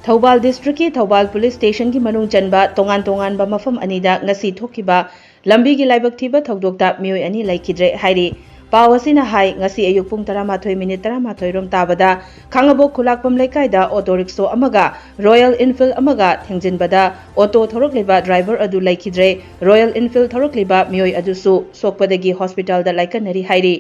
Thawbal District ki Thawbal Police Station ki manung chanba tongan ba mafam anida ngasi thokiba lambi gi laibak thiba thokdokta mioi ani laikidre hairi pawasina hai ngasi ayuk pung 13:13 rom tabada khangabok khulakpam lekaida auto rickshaw amaga Royal Enfield amaga thengjinbada auto thorok leba driver adu laikidre Royal Enfield thorok leba mioi adusu sokpadagi hospital da laikanari hairi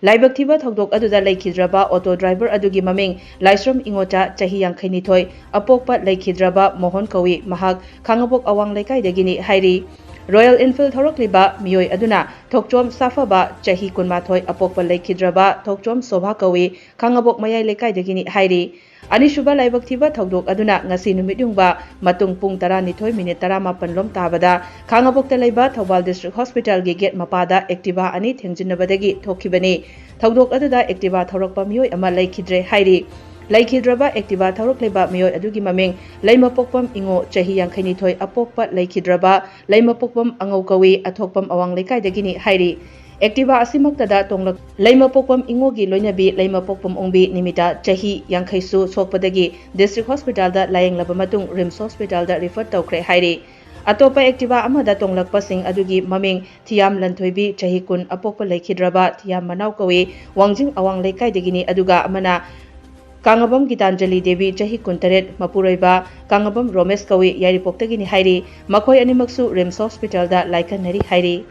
Laibak thiba thokdok aduda laikhidraba auto driver adugi maming Laisram Ingota chahi 52 apokpa laikhidraba Mohon Kawi mahak khangabok awang laikai dagini hairi Royal Enfield thorokliba mioi aduna thokchom safaba chahi kunmathoi apokpa laikhidraba thokchom Sobha Kawi khangabok mayai laikai dagini hairi Anishuba laibak thiba thokdok aduna ngasi numit yungba matung pung 12:18 lom tabada khangabokta laiba Thawbal District Hospital gi gate mapada Activa ani thengjinabadagi thokibani thokdok aduda Activa thorokpa mioi ama laikhidre hairi laikhidraba Activa thorok leba mioi adugi maming laimapokpam ingo chahi 52 apokpa laikhidraba laimapokpam angau kawi athokpam awang lekai dagini hairi Activa asimaktada tonglak laimapokpam ingogi loinabi laimapokpam ongbi nimita chahi 50 su sokpadagi District Hospital da layenglaba matung Rims Hospital da refer tawkre hairi Atopa Activa amada tonglak pasing adugi maming Thiam Lanthoibi chahi kun apokpa laikhidraba Thiam Manau kawi wangjing awang lekai dagini aduga amana Kangabam Gitanjali Devi chahi 13 mapuroiba Kangabam Romesh kawi Yaripoktagini hairi makhoi animaksu Rims Hospital da laikanari hairi